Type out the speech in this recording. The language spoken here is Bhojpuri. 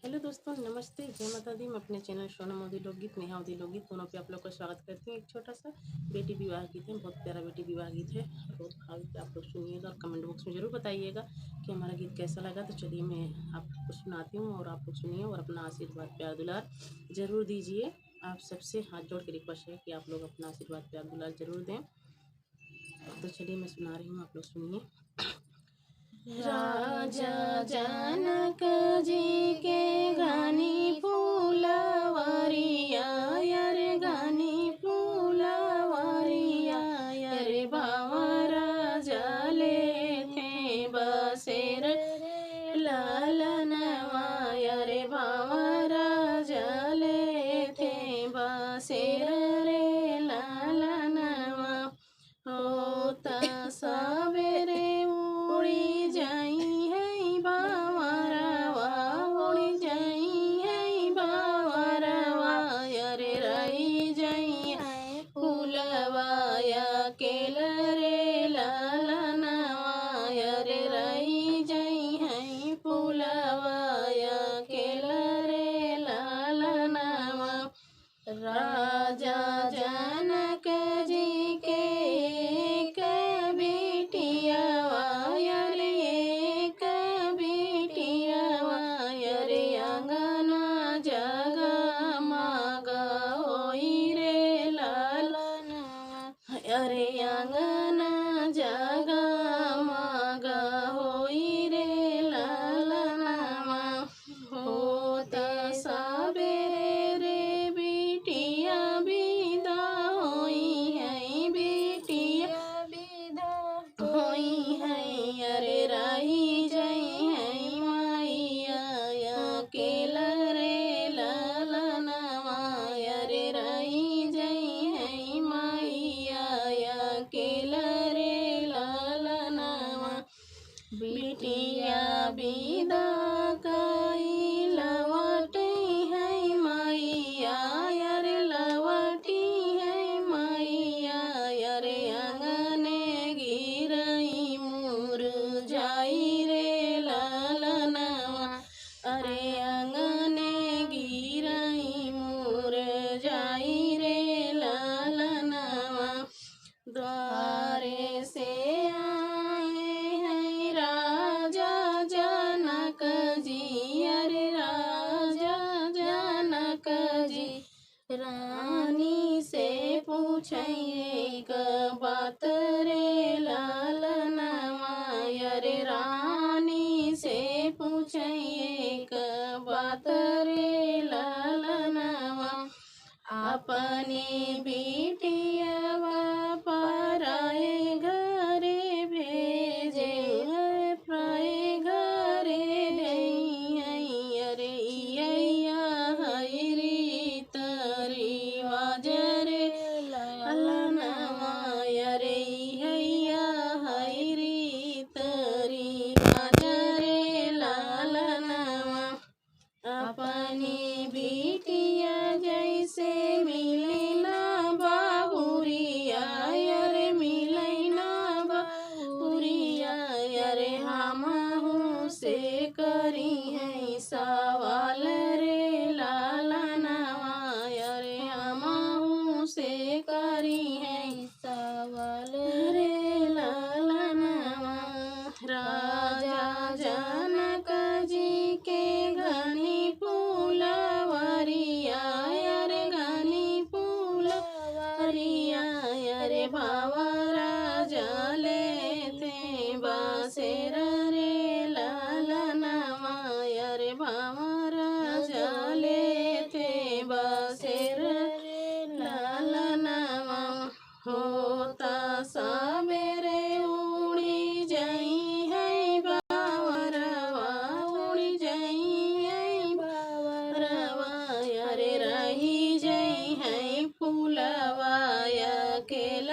हेलो दोस्तों, नमस्ते, जय माता दी। मैं अपने चैनल सोनम मोदी लोकगीत, नेहा मोदी लोकगीत दोनों पे आप लोग का स्वागत करती हूँ। एक छोटा सा बेटी विवाह गीत है, बहुत प्यारा बेटी विवाह गीत है। बहुत भाव आप लोग सुनिएगा और कमेंट बॉक्स में ज़रूर बताइएगा कि हमारा गीत कैसा लगा। तो चलिए मैं आपको सुनाती हूँ और आप लोग सुनिए और अपना आशीर्वाद प्यार दुलार ज़रूर दीजिए। आप सबसे हाथ जोड़ के रिक्वेस्ट है कि आप लोग अपना आशीर्वाद प्यार दुलार ज़रूर दें। तो चलिए मैं सुना रही हूँ, आप लोग सुनिए। राजा जनक जी के घनी फूलवरिया, रे घनी फूलवरिया, रे बावरा जले थे बसेर लालनवा, रे बावरा जले थे बसेर रे लालनवा। होता सवेरे उड़ी जाई है बावरवा, उड़ी जाई है बावरवा, रे रही जाई है फूलवा केल रे लालनवा, रे रही जाई है फूलवा केल रे लालनवा। राजा जनक जी के एक बेटियावा, रे एक बेटियावा, रे अंगना जगमग होई रे लालनवा, रे अंगना जगमग होई रे लालनवा। होता सबेरे रे बेटिया विदा होई है, बेटिया विदा होई है, रे रही जाई है माइया केल रे लालनवा, रे रही जाई है माइया केल रे लालनवा। बेटिया विदा कई लवटी है मैया, रे लवटी है मैया, रे अंगने गिरई मुरझाई रे लालनवा, अरे अंगने गिरई मुरझाई रे लालनवा। द्वारे से आए हैं राजा जनक जी, अरे राजा जनक जी। रानी से पूछिए क बात रे लालनवा, अरे रानी से पूछिए क बात रे लालनवा। अपनी बेटियावा पराए घरे भेजे, पराए घरे भेई, अरे इया हरी तरीवाज रे लालनवा, अरे इया हरी तरीवाज रे लालनवा। अपनी बेटिया जैसे मिले ना बाबुरिया, रे मिले ना बाबुरिया, रे हमहू से करी है सवाल रे लालनवा, रे हमहू से करी है सवाल रे लालनवा। राजा जनक जी के घनी फूलवरिया, रे घनी फूलवरिया, रे बावरा जले थे बसेर रे लालनवा, रे बावरा जले थे बसेर रे लालनवा। होता सवेरे उड़ी जाई है बावरवा, उड़ी जाई है बावरवा, रे रही जाई है फूलवा केल